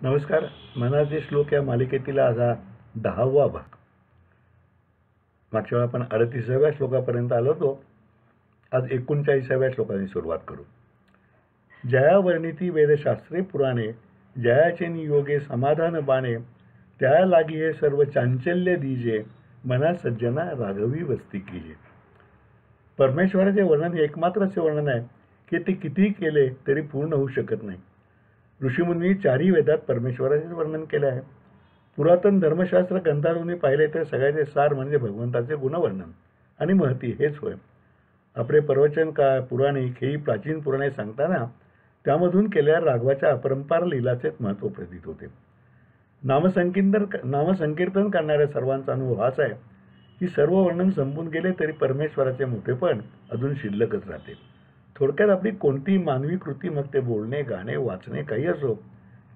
नमस्कार. मनाचे श्लोक या मालिकेतील आज हा 10वा भाग. मागच्या वेळा आपण 38व्या श्लोकापर्यंत आलो होतो. आज 39व्या श्लोकाने सुरुवात करू. जया वर्णिती वेदशास्त्रे पुराणे, जयाचे नियोगे समाधान बाणे, त्या लागी हे सर्व चांचल्य दीजे, मना सज्जना राघवी वस्ती कीजे. परमेश्वराचे वर्णन हे एकमात्रचे वर्णन आहे की ते कितीही केले तरी पूर्ण होऊ शकत नाही. ऋषीमुनी चारही वेदात परमेश्वराचे वर्णन केले आहे. पुरातन धर्मशास्त्र ग्रंथांनी पाहिले तर सगळ्याचे सार म्हणजे भगवंताचे गुणवर्णन आणि महती हेच होय. आपले प्रवचन का पुराणे खेळी प्राचीन पुराणे सांगताना त्यामधून केलेल्या राघवाच्या अपरंपार लीलाचेच महत्त्व प्रतीत होते. नामसंकीर्तन करणाऱ्या सर्वांचा अनुभव हाच आहे की सर्व वर्णन संपून गेले तरी परमेश्वराचे मोठेपण अजून शिल्लकच राहते. थोडक्यात आपली कोणती मानवी कृती, मग ते बोलणे, गाणे, वाचणे काही असो,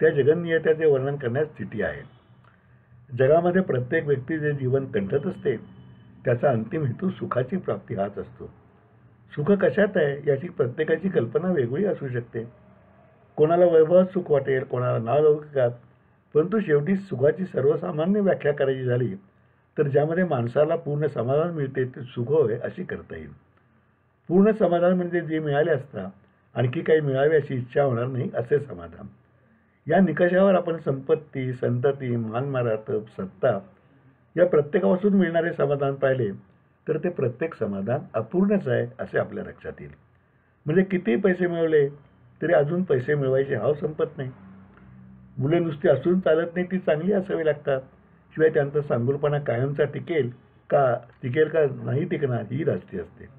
त्या जगन्नियतेचे वर्णन करण्यास स्थिती आहे. जगामध्ये प्रत्येक व्यक्ती जे जीवन कंठत असते त्याचा अंतिम हेतू सुखाची प्राप्ती हाच असतो. सुख कशात आहे याची प्रत्येकाची कल्पना वेगळी असू शकते. कोणाला वैभवात सुख वाटेल, कोणाला नालौकिकात, परंतु शेवटी सुखाची सर्वसामान्य व्याख्या करायची झाली तर ज्यामध्ये माणसाला पूर्ण समाधान मिळते ते सुख होय अशी करता येईल. पूर्ण समाधान म्हणजे जे मिळाले असता आणखी काही मिळावे अशी इच्छा होणार नाही असे समाधान. या निकषावर आपण संपत्ती, संतती, मानमरातब, सत्ता या प्रत्येकापासून मिळणारे समाधान पाहिले तर ते प्रत्येक समाधान अपूर्णच आहे असे आपल्या लक्षात येईल. म्हणजे कितीही पैसे मिळवले तरी अजून पैसे मिळवायची हाव संपत नाही. मुले नुसती असून चालत नाही, ती चांगली असावी लागतात. शिवाय त्यांचा सांगुलपणा कायमचा टिकेल का नाही टिकणार ही रास्ती असते.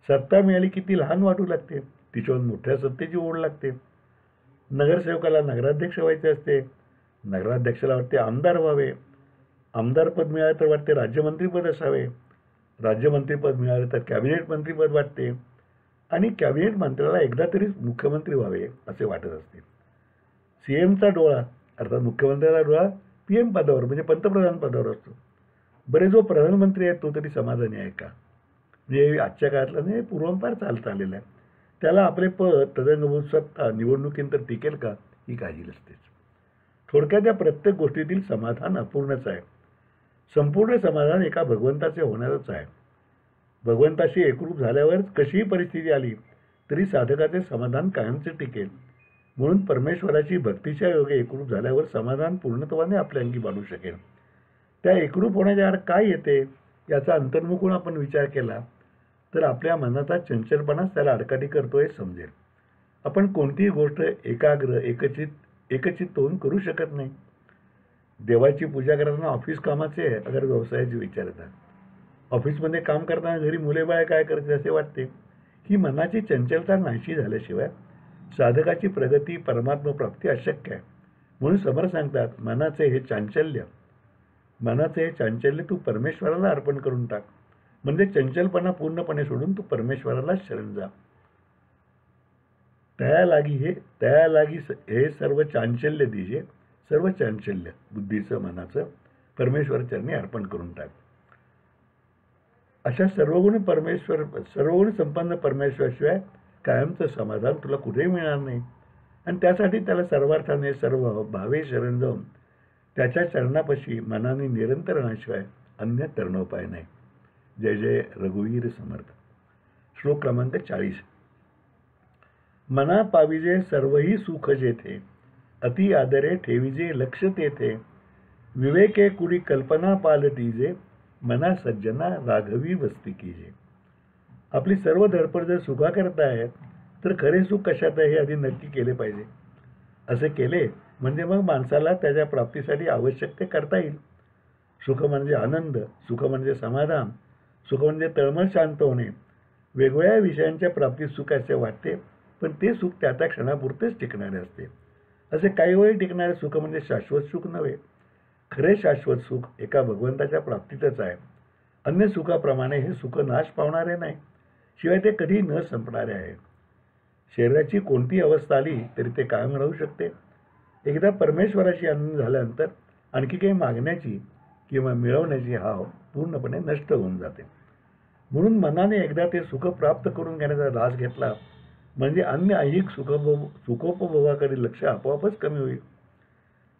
सत्ता मिळाली की ती लहान वाटू लागते, तिच्यावर मोठ्या सत्तेची ओढ लागते. नगरसेवकाला नगराध्यक्ष व्हायचे असते, नगराध्यक्षाला वाटते आमदार व्हावे, आमदारपद मिळाले तर वाटते राज्यमंत्रीपद असावे, राज्यमंत्रीपद मिळाले तर कॅबिनेट मंत्रीपद वाटते आणि कॅबिनेट मंत्र्याला एकदा तरी मुख्यमंत्री व्हावे असे वाटत असते. सीएमचा डोळा अर्थात मुख्यमंत्र्याला डोळा PM पदावर म्हणजे पंतप्रधान पदावर असतो. बरे, जो प्रधानमंत्री आहे तो तरी समाधानी आहे का? म्हणजे आजच्या काळातला नाही, पूर्वंपार चालत आलेलं आहे. त्याला आपले पद, तदंगभूत सत्ता निवडणुकीनंतर टिकेल का ही काळजी नसतेच. थोडक्यात या प्रत्येक गोष्टीतील समाधान अपूर्णच आहे. संपूर्ण समाधान एका भगवंताचे होणारच आहे. भगवंताशी एकरूप झाल्यावर कशीही परिस्थिती आली तरी साधकाचे समाधान कायमचे टिकेल. म्हणून परमेश्वराची भक्तीच्या योगे एकरूप झाल्यावर समाधान पूर्णत्वाने आपल्या अंगी बांधू शकेल. त्या एकरूप होण्याच्या आड काय येते याचा अंतर्मुखून आपण विचार केला तर आपल्या मनाचा चंचलपणाच त्याला आडकाठी करतोय समजेल. आपण कोणतीही गोष्ट एकाग्र एकचित्त होऊन करू शकत नाही. देवाची पूजा करताना ऑफिस कामाचे अगर व्यवसायाचे विचार येतात. ऑफिसमध्ये काम करताना घरी मुले बाळ काय करते असे वाटते. ही मनाची चंचलता नाहीशी झाल्याशिवाय साधकाची प्रगती, परमात्मा प्राप्ती अशक्य आहे. म्हणून समर्थ सांगतात, मनाचे हे चांचल्य तू परमेश्वराला अर्पण करून टाक. म्हणजे चंचलपणा पूर्णपणे सोडून तू परमेश्वराला शरण जा. त्या लागी हे सर्व चांचल्य दीजे, सर्व चांचल्य बुद्धीचं, मनाचं परमेश्वर चरणी अर्पण करून टाक. अशा सर्वगुण संपन्न परमेश्वराशिवाय कायमचं समाधान तुला कुठेही मिळणार नाही. आणि त्यासाठी त्याला सर्वार्थाने सर्व भावे शरण जाऊन त्याच्या चरणापाशी मनाने निरंतर राहण्याशिवाय अन्य तरणोपाय नाही. जय जय रघुवीर समर्थ. श्लोक क्रमांक 40. मना पाविजे सर्वही सुख जेथे, अति आदरे ठेविजे लक्ष तेथे, विवेके कुडी कल्पना पालटीजे, मना सज्जना राघवी वस्ती कीजे. आपली सर्व धडपड जर सुखाकरता आहे तर खरे सुख कशात आहे हे आधी नक्की केले पाहिजे. असे केले म्हणजे मग माणसाला त्याच्या प्राप्तीसाठी आवश्यक ते करता येईल. सुख म्हणजे आनंद, सुख म्हणजे समाधान, सुख म्हणजे तळमळ शांत होणे. वेगवेगळ्या विषयांच्या प्राप्तीत सुख असे वाटते, पण ते सुख त्या त्या क्षणापुरतेच टिकणारे असते. असे काही वेळी टिकणारे सुख म्हणजे शाश्वत सुख नव्हे. खरे शाश्वत सुख एका भगवंताच्या प्राप्तीतच आहे. अन्य सुखाप्रमाणे हे सुख नाश पावणारे नाही, शिवाय ते कधी न संपणारे आहे. शरीराची कोणती अवस्था आली तरी ते कायम राहू शकते. एकदा परमेश्वराशी आनंद झाल्यानंतर आणखी काही मागण्याची किंवा मिळवण्याची हाव पूर्णपणे नष्ट होऊन जाते. म्हणून मनाने एकदा ते सुख प्राप्त करून घेण्याचा ध्यास घेतला म्हणजे अन्य ऐहिक सुखोपभोगाकडे लक्ष आपोआपच कमी होईल.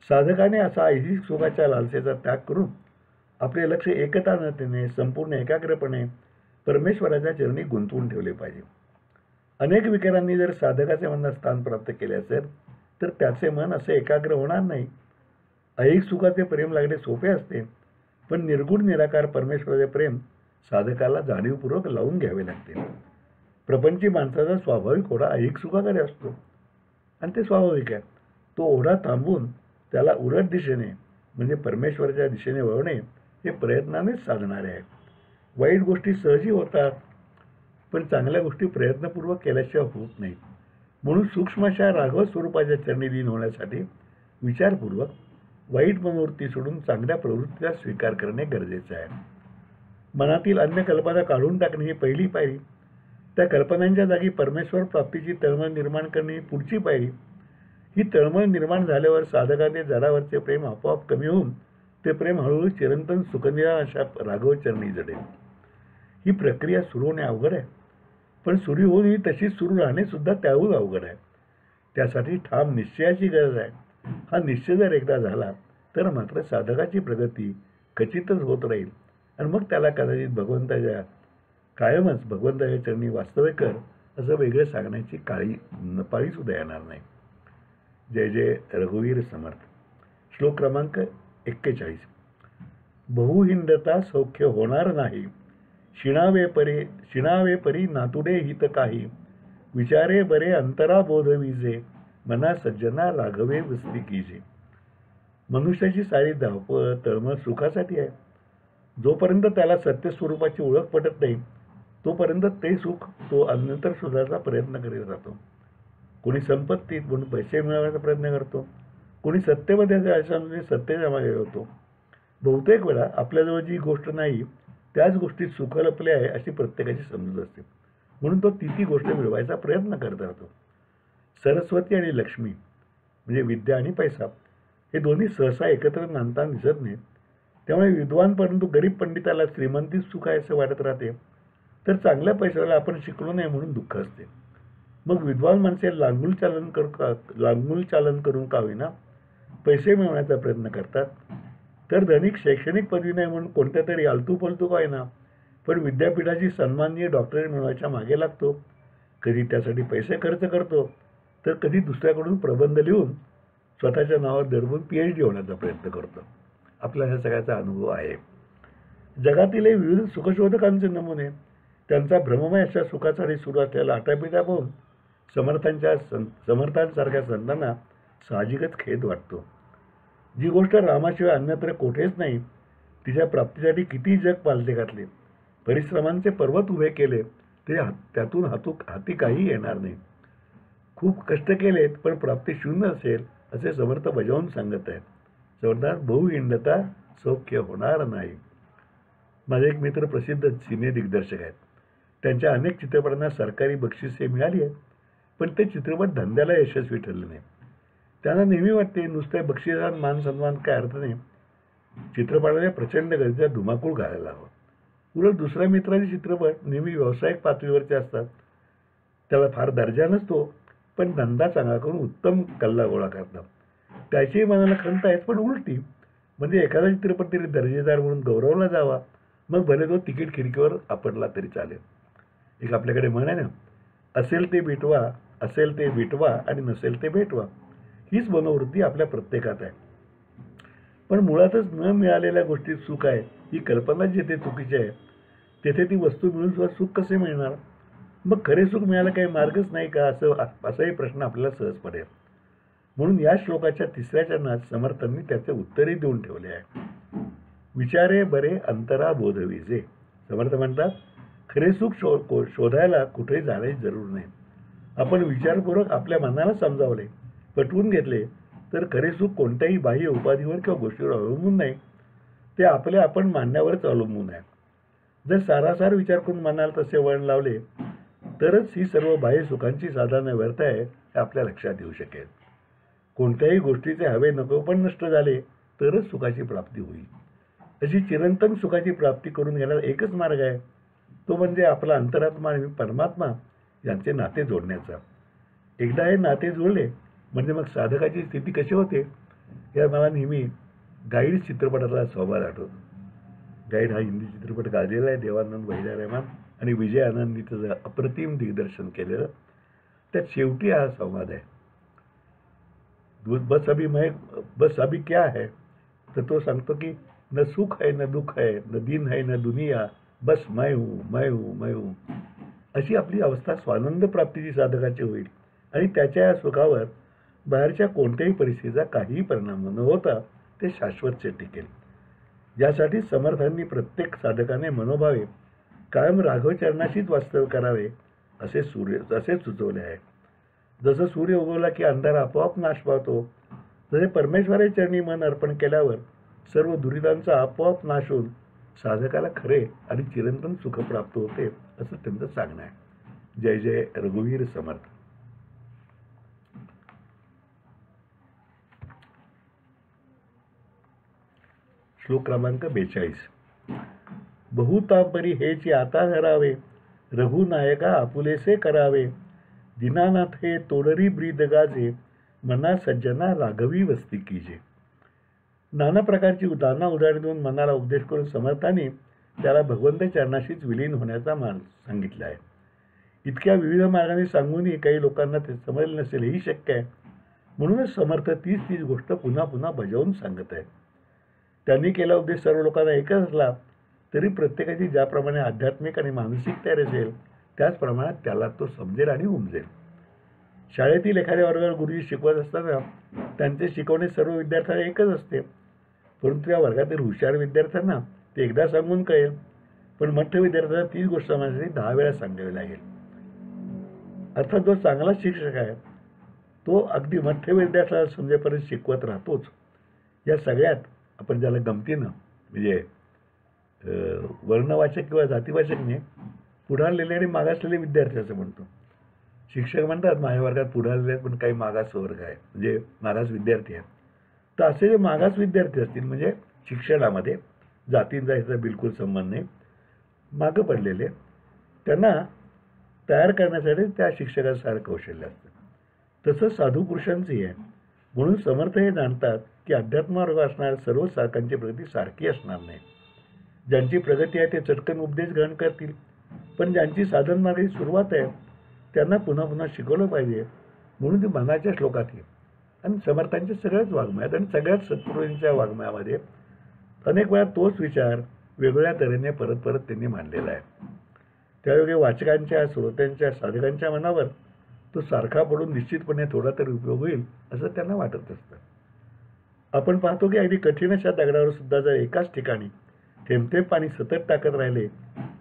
साधकाने असा ऐहिक सुखाच्या लालसेचा त्याग करून आपले लक्ष एकतानतेने संपूर्ण एकाग्रपणे परमेश्वराच्या चरणी गुंतवून ठेवले पाहिजे. अनेक विकारांनी जर साधकाचे मनात स्थान प्राप्त केले असेल तर त्याचे मन असे एकाग्र होणार नाही. ऐहिक सुखाचे प्रेम लागणे सोपे असते, पण निर्गुण निराकार परमेश्वराचे प्रेम साधकाला जाणीवपूर्वक लावून घ्यावे लागते. प्रपंची माणसाचा स्वाभाविक ओढा ऐहिक सुखाकडे असतो आणि ते स्वाभाविक आहे. तो ओढा थांबवून त्याला उलट दिशेने म्हणजे परमेश्वराच्या दिशेने वळवणे हे प्रयत्नानेच साधणारे आहे. वाईट गोष्टी सहजी होतात, पण चांगल्या गोष्टी प्रयत्नपूर्वक केल्याशिवाय होत नाहीत. म्हणून सूक्ष्म अशा राघव स्वरूपाच्या चरणी लीन होण्यासाठी विचारपूर्वक वाईट मनोवृत्ती सोडून चांगल्या प्रवृत्तीचा स्वीकार करणे गरजेचे आहे. मनातील अन्य कल्पना काढून टाकणे ही पहिली पायरी. त्या कल्पनांच्या जागी परमेश्वर प्राप्तीची तळमळ निर्माण करणे ही पुढची पायरी. ही तळमळ निर्माण झाल्यावर साधकाने जडावरचे प्रेम आपोआप कमी होऊन ते प्रेम हळूहळू चिरंतन सुखनिराळ अशा राघव चरणी जडेल. ही प्रक्रिया सुरू होणे अवघड आहे, पण सुरू होऊन ही तशीच सुरू राहणे सुद्धा त्याहून अवघड आहे. त्यासाठी ठाम निश्चयाची गरज आहे. हा निश्चय जर एकदा झाला तर मात्र साधकाची प्रगती खचितच होत राहील आणि मग त्याला कदाचित भगवंताच्या कायमच भगवंताच्या चरणी वास्तव्य कर असं वेगळं सांगण्याची पाळी सुद्धा येणार नाही. जय जय रघुवीर समर्थ. श्लोक क्रमांक 41. बहुहिंडता सौख्य होणार नाही, शिणावे परी नातुडे हित काही, विचारे बरे अंतरा बोध विजे, मना सज्जना राघवे वस्ती कीजे. मनुष्याची सारी धावपळ तळमळ सुखासाठी आहे. जोपर्यंत त्याला सत्य स्वरूपाची ओळख पटत नाही तोपर्यंत ते सुख तो अन्यत्र शोधायचा प्रयत्न करीत राहतो. कोणी संपत्तीत, कोणी पैसे मिळवण्याचा प्रयत्न करतो, कोणी सत्तेमध्ये जायचं सत्तेच्या मागे होतो. बहुतेक वेळा आपल्याजवळ जी गोष्ट नाही त्याच गोष्टीत सुख लपले आहे अशी प्रत्येकाची समजूत असते, म्हणून तो ती गोष्ट मिळवायचा प्रयत्न करत राहतो. सरस्वती आणि लक्ष्मी म्हणजे विद्या आणि पैसा हे दोन्ही सहसा एकत्र नांदताना दिसत नाहीत. त्यामुळे विद्वान परंतु गरीब पंडिताला श्रीमंतीच सुख आहे असं वाटत राहते, तर चांगल्या पैशाला आपण शिकलो नाही म्हणून दुःख असते. मग विद्वान माणसे लांगुल चालन करून का होईना पैसे मिळवण्याचा प्रयत्न करतात, तर धनिक शैक्षणिक पदवी नाही म्हणून कोणत्या तरी आलतू पलतू का होईना पण विद्यापीठाची सन्माननीय डॉक्टरेट मिळवायच्या मागे लागतो. कधी त्यासाठी पैसे खर्च करतो, तर कधी दुसऱ्याकडून प्रबंध लिहून स्वतःच्या नावावर दडवून PhD होण्याचा प्रयत्न करतो. आपला ह्या सगळ्याचा अनुभव आहे. जगातील विविध सुखशोधकांचे नमुने त्यांचा भ्रममय अशा सुखासाठी सुरू असलेला आटापिटा पाहून समर्थांसारख्या संतांना साहजिकच खेद वाटतो. जी गोष्ट रामाशिवाय अन्यत्र कोठेच नाही तिच्या प्राप्तीसाठी किती जग पालथे घातले, परिश्रमांचे पर्वत उभे केले, ते त्यातून हाती काही येणार नाही. खूप कष्ट केलेत पण प्राप्ती शून्य असेल असे समर्थ बजावून सांगत आहेत. समर्थात बहुहिंडता सौख्य होणार नाही. माझे एक मित्र प्रसिद्ध सिने दिग्दर्शक आहेत. त्यांच्या अनेक चित्रपटांना सरकारी बक्षिसे मिळाली आहेत, पण ते चित्रपट धंद्याला यशस्वी ठरले नाही. त्यांना नेहमी वाटते नुसत्या बक्षिसात मान सन्मान काय अर्थ नाही, चित्रपटाने प्रचंड गरजेचा धुमाकूळ घालायला हवा. उलट दुसऱ्या मित्राचे चित्रपट नेहमी व्यावसायिक पातळीवरचे असतात. त्याला फार दर्जा नसतो, पण धंदा चांगला करून उत्तम कल्ला गोळा करतात. त्याच्याही मनाला खंत आहेत, पण उलटी म्हणजे एखादा चित्रपट तरी दर्जेदार म्हणून गौरवला जावा, मग भले तो तिकीट खिडकीवर आपटला तरी चालेल. एक आपल्याकडे म्हण आहे ना, असेल ते विटवा आणि नसेल ते भेटवा. हीच मनोवृत्ती आपल्या प्रत्येकात आहे. पण मुळातच न मिळालेल्या गोष्टीत सुख आहे ही कल्पना जिथे चुकीची आहे तेथे ती वस्तू मिळून सुद्धा सुख कसे मिळणार? मग खरे सुख मिळायला काही मार्गच नाही का असाही प्रश्न आपल्याला सहज पडेल. म्हणून या श्लोकाच्या 3ऱ्या चरणात समर्थांनी त्याचे उत्तरही देऊन ठेवले आहे. विचारे बरे अंतरा बोध विजे. समर्थ म्हणतात खरे सुख शोधायला कुठेही जाण्याची जरूर नाही. आपण विचारपूर्वक आपल्या मनाला समजावले, पटवून घेतले तर खरे सुख कोणत्याही बाह्य उपाधीवर किंवा गोष्टीवर अवलंबून नाही, ते आपण मानण्यावरच अवलंबून आहे. जर सारासार विचार करून मनाला तसे वळण लावले तरच ही सर्व बाह्य सुखांची साधने व्यर्थ आहे हे आपल्या लक्षात येऊ शकेल. कोणत्याही गोष्टीचे हवे नको पण नष्ट झाले तरच सुखाची प्राप्ती होईल. अशी चिरंतन सुखाची प्राप्ती करून घेण्याचा एकच मार्ग आहे, तो म्हणजे आपला अंतरात्मा आणि परमात्मा यांचे नाते जोडण्याचा. एकदा हे नाते जुळले म्हणजे मग साधकाची स्थिती कशी होते या मला नेहमी गाईड चित्रपटातला संवाद आठवतो. गाईड हा हिंदी चित्रपट गाजलेला आहे. देवानंद, वहिदा रहमान आणि विजय आनंदनी त्याचं अप्रतिम दिग्दर्शन केलेलं. त्यात शेवटी हा संवाद आहे, बस अभी क्या है. तर तो सांगतो की न सुख है न दुःख है, न दिन है न दुनिया, बस मैं हूँ मैं हूँ मैं हूँ. अशी आपली अवस्था स्वानंद प्राप्तीची साधकाची होईल आणि त्याच्या या सुखावर बाहेरच्या कोणत्याही परिस्थितीचा काहीही परिणाम न होता ते शाश्वत टिकेल. यासाठी समर्थांनी प्रत्येक साधकाने मनोभावे कायम राघवचरणाशीच वास्तव्य करावे असे सुचवले आहे. जसं सूर्य उगवला की अंधार आपोआप नाश पावतो, जसे परमेश्वराच्या चरणी मन अर्पण केल्यावर सर्व दुरितांचा आपोआप नाश होऊन साधकाला खरे आणि चिरंतन सुख प्राप्त होते असं त्यांचं सांगणं आहे. जय जय रघुवीर समर्थ. श्लोक क्रमांक 42. बहुतांपरी हेची आता धरावे, रघुनायका आपुलेसे करावे, दीनानाथ हे तोडरी ब्रीद गाजे, मना सज्जना राघवी वस्ती कीजे. नाना प्रकारची उदाहरणे देऊन मनाला उपदेश करून समर्थांनी त्याला भगवंत चरणाशीच विलीन होण्याचा मार्ग सांगितला आहे. इतक्या विविध मार्गाने सांगूनही काही लोकांना ते समजले नसेल हेही शक्य आहे. म्हणूनच समर्थ तीच गोष्ट पुन्हा पुन्हा बजावून सांगत आहेत. त्यांनी केला उपदेश सर्व लोकांना एकच असला तरी प्रत्येकाची ज्याप्रमाणे आध्यात्मिक आणि मानसिक तयारी असेल त्याच प्रमाणात त्याला तो समजेल आणि उमजेल. शाळेतील एखाद्या वर्गावर गुरुजी शिकवत असताना त्यांचे शिकवणे सर्व विद्यार्थ्यांना एकच असते, परंतु या वर्गातील हुशार विद्यार्थ्यांना ते एकदा सांगून कळेल, पण मठ्ठ विद्यार्थ्यांना तीच गोष्ट समजण्यासाठी 10 वेळा सांगावी लागेल. अर्थात जो चांगला शिक्षक आहे तो अगदी मठ्ठ विद्यार्थ्याला समजेपर्यंत शिकवत राहतोच. या सगळ्यात आपण ज्याला गमतीनं म्हणजे वर्णवाचक किंवा जातीवाचकने पुढारलेले आणि मागासलेले विद्यार्थी असं म्हणतो. शिक्षक म्हणतात माझ्या वर्गात पुढारलेले आहेत पण काही मागास वर्ग आहे म्हणजे मागास विद्यार्थी आहेत. तर असे जे मागास विद्यार्थी असतील म्हणजे शिक्षणामध्ये जातींचा ह्याचा बिलकुल संबंध नाही, मागं पडलेले, त्यांना तयार करण्यासाठी त्या शिक्षकाचं सारं कौशल्य असतं. तसं साधू पुरुषांचंही आहे. म्हणून समर्थ हे जाणतात की अध्यात्मार्ग असणाऱ्या सर्व साधकांची प्रगती सारखी असणार नाही. ज्यांची प्रगती आहे ते चटकन उपदेश ग्रहण करतील, पण ज्यांची साधन मार्गाची सुरुवात आहे त्यांना पुन्हा पुन्हा शिकवलं पाहिजे. म्हणून ते मनाच्या श्लोकात आहे आणि समर्थांच्या सगळ्याच वाङ्मयात आणि सगळ्याच सत्पुरुषांच्या वाङ्मयामध्ये अनेक वेळा तोच विचार वेगवेगळ्या तऱ्हेने परत परत त्यांनी मांडलेला आहे. त्यायोगे वाचकांच्या, श्रोत्यांच्या, साधकांच्या मनावर तो सारखा पडून निश्चितपणे थोडा तरी उपयोग होईल असं त्यांना वाटत असतं. आपण पाहतो की अगदी कठीण अशा दगडावर सुद्धा जर एकाच ठिकाणी थेंब पाणी सतत टाकत राहिले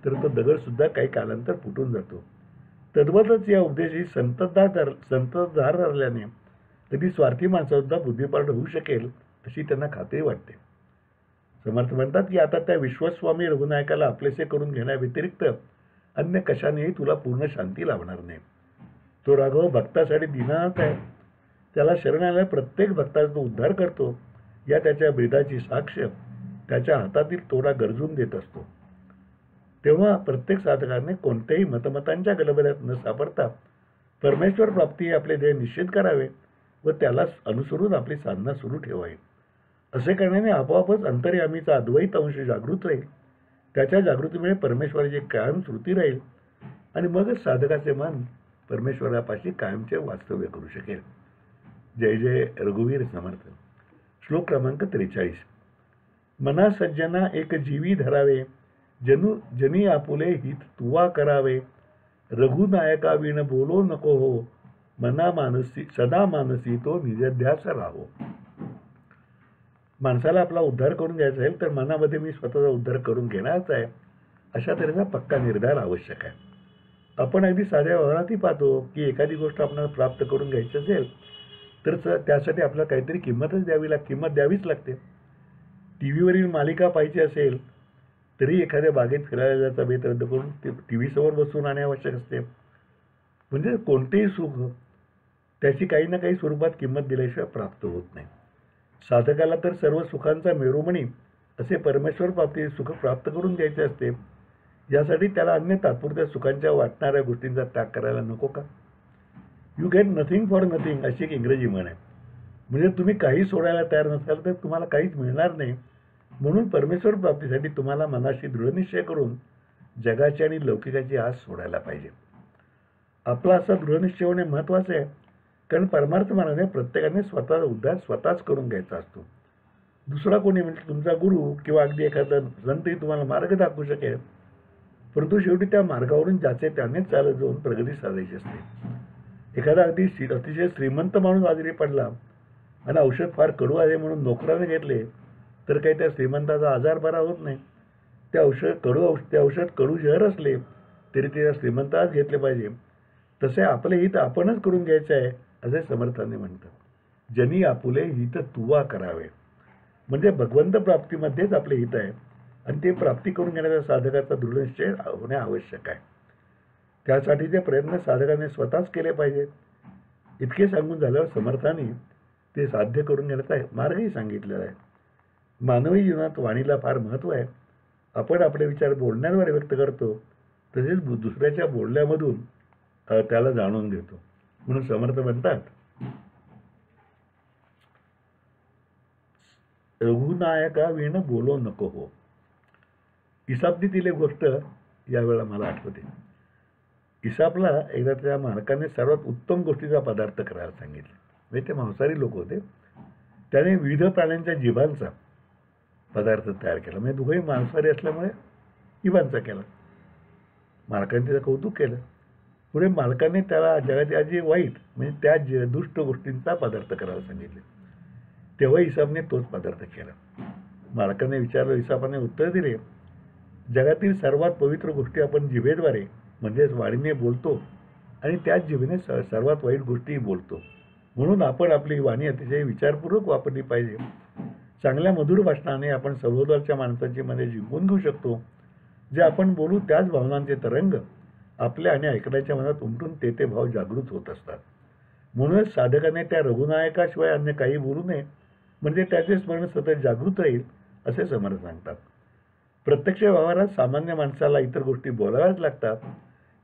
तर तो दगडसुद्धा काही कालांतर फुटून जातो. तद्वतच या उपदेशी संततधार धरल्याने कधी स्वार्थी माणसासुद्धा बुद्धिपाठ होऊ शकेल अशी त्यांना खात्री वाटते. समर्थ म्हणतात की आता त्या विश्वस्वामी रघुनायकाला आपलेसे करून घेण्याव्यतिरिक्त अन्य कशानेही तुला पूर्ण शांती लाभणार नाही. तो राघव भक्तासाठी दीनानाथ आहे. त्याला शरण आलेल्या प्रत्येक भक्ताचा तो उद्धार करतो. या त्याच्या ब्रीदाची साक्ष त्याच्या हातातील तोडा गरजून देत असतो. तेव्हा प्रत्येक साधकाने कोणत्याही मतमतांच्या गलबल्यात न सापडता परमेश्वर प्राप्ती आपले ध्येय निश्चित करावे व त्याला अनुसरून आपली साधना सुरू ठेवावी. असे करण्याने आपोआपच अंतर्यामीचा अद्वैत अंश जागृत राहील. त्याच्या जागृतीमुळे परमेश्वराची कायम श्रुती राहील आणि मगच साधकाचे मन परमेश्वरापाशी कायमचे वास्तव्य करू शकेल. जय जय रघुवीर समर्थ. श्लोक क्रमांक 43. मना सज्जना एक जीवी धरावे, जनी आपुले हित तुवा करावे, रघुनायका विण बोलो नको हो, मना मानसी सदा मानसी तो निजध्यास राहो. माणसाला आपला उद्धार करून घ्यायचा असेल तर मनामध्ये मी स्वतःचा उद्धार करून घेणारच आहे अशा तऱ्हेचा पक्का निर्धार आवश्यक आहे. आपण अगदी साध्या व्यवहारातही पाहतो की एखादी गोष्ट आपल्याला प्राप्त करून घ्यायची असेल तर त्यासाठी आपल्याला काहीतरी किंमत द्यावीच लागते. टी व्हीवरील मालिका पाहिजे असेल तरी एखाद्या बागेत फिरायला जायचा बेत रद्द करून टी व्ही समोर बसून राहणे आवश्यक असते. म्हणजे कोणतेही सुख त्याची काही ना काही स्वरूपात किंमत दिल्याशिवाय प्राप्त होत नाही. साधकाला तर सर्व सुखांचा मेरुमणी असे परमेश्वर प्राप्ती सुख प्राप्त करून द्यायचे असते. यासाठी त्याला अन्य तात्पुरत्या सुखांच्या वाटणाऱ्या गोष्टींचा त्याग करायला नको का? You get nothing for nothing अशी एक इंग्रजी म्हण आहे. म्हणजे तुम्ही काही सोडायला तयार नसाल तर तुम्हाला काहीच मिळणार नाही. म्हणून परमेश्वर प्राप्तीसाठी तुम्हाला मनाशी दृढनिश्चय करून जगाची आणि लौकिकाची आस सोडायला पाहिजे. आपला असा दृढनिश्चय होणे महत्वाचे आहे, कारण परमार्थ मार्गाने प्रत्येकाने स्वतःचा उद्धार स्वतःच करून घ्यायचा असतो. दुसरा कोणी म्हणजे तुमचा गुरु किंवा अगदी एखादा संतही तुम्हाला मार्ग दाखवू शकेल, परंतु शेवटी त्या मार्गावरून ज्याचे त्यानेच चालत जाऊन प्रगती साधायची असते. एखादा अतिशय श्रीमंत माणूस आजारी पडला आणि औषध फार कडू आहे म्हणून नोकराने घेतले तर काही त्या श्रीमंताचा आजार बरा होत नाही. ते औषध कडू जहर असले तरी ते श्रीमंताच घेतले पाहिजे. तसे आपले हित आपणच करून घ्यायचे आहे असे समर्थाने म्हणतात. जनी आपुले हित तुवा करावे. म्हणजे भगवंत प्राप्तीमध्येच आपले हित आहे आणि ते प्राप्ती करून घेण्याच्या साधकाचा दृढनिश्चय होणे आवश्यक आहे. त्यासाठी ते प्रयत्न साधकाने स्वतःच केले पाहिजेत. इतके सांगून झाल्यावर समर्थांनी ते साध्य करून घेण्याचा मार्गही सांगितलेला आहे. मानवी जीवनात वाणीला फार महत्त्व आहे. आपण आपले विचार बोलण्याद्वारे व्यक्त करतो, तसेच दुसऱ्याच्या बोलण्यामधून त्याला जाणून घेतो. म्हणून समर्थ म्हणतात, रघुनायका विण बोलो नको हो. इसापनीतील एक गोष्ट यावेळेला मला आठवते. इसापला एकदा त्या मालकाने सर्वात उत्तम गोष्टीचा पदार्थ करायला सांगितले. म्हणजे ते मांसाहारी लोक होते. त्याने विविध प्राण्यांच्या जिभांचा पदार्थ तयार केला. म्हणजे दोघंही मांसाहारी असल्यामुळे जिभांचा केला. मालकाने त्याचं कौतुक केलं. पुढे मालकाने त्याला जगाच्या जे वाईट म्हणजे त्या दुष्ट गोष्टींचा पदार्थ करायला सांगितले. तेव्हा इसापने तोच पदार्थ केला. मालकाने विचारलं, इसापाने उत्तर दिले, जगातील सर्वात पवित्र गोष्टी आपण जिभेद्वारे म्हणजेच वाणीने बोलतो आणि त्याच जिभेने सर्वात वाईट गोष्टीही बोलतो. म्हणून आपण आपली वाणी अतिशय विचारपूर्वक वापरली पाहिजे. चांगल्या मधुर भाषणाने आपण सभोवतालच्या माणसाची मने जिंकून घेऊ शकतो. जे आपण बोलू त्याच भावनांचे तरंग आपल्या आणि ऐकण्याच्या मनात उमटून ते भाव जागृत होत असतात. म्हणूनच साधकाने त्या रघुनायकाशिवाय अन्य काही बोलू नये, म्हणजे त्याचे स्मरण सतत जागृत राहील असे समर्थ सांगतात. प्रत्यक्ष व्यवहारात सामान्य माणसाला इतर गोष्टी बोलाव्याच लागतात.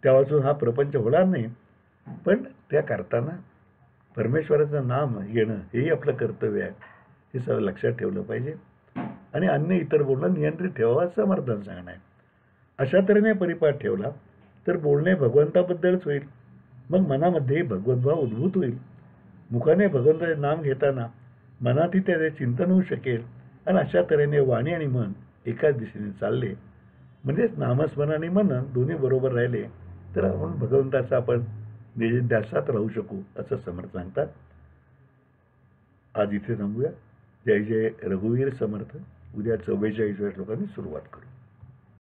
त्या वाचून हा प्रपंच होणार नाही. पण त्या करताना परमेश्वराचं नाम घेणं हेही आपलं कर्तव्य आहे. हे सगळं लक्षात ठेवलं पाहिजे आणि अन्य इतर बोलणं नियंत्रित ठेवावं असं समर्थन सांगणं आहे. अशा तऱ्हेने परिपाठ ठेवला तर बोलणे भगवंताबद्दलच होईल. मग मनामध्येही भगवद्भाव उद्भूत होईल. मुखाने भगवंताचे नाम घेताना मनातही त्याचे चिंतन होऊ शकेल आणि अशा तऱ्हेने वाणी आणि मन एकाच दिशेने चालले म्हणजेच नामस्मरण आणि मनन दोन्ही बरोबर राहिले तर आपण ध्यासात राहू शकू असं समर्थ सांगतात. आज इथे थांबूया. जय जय रघुवीर समर्थ. उद्या 44व्या श्लोकांनी सुरुवात करू.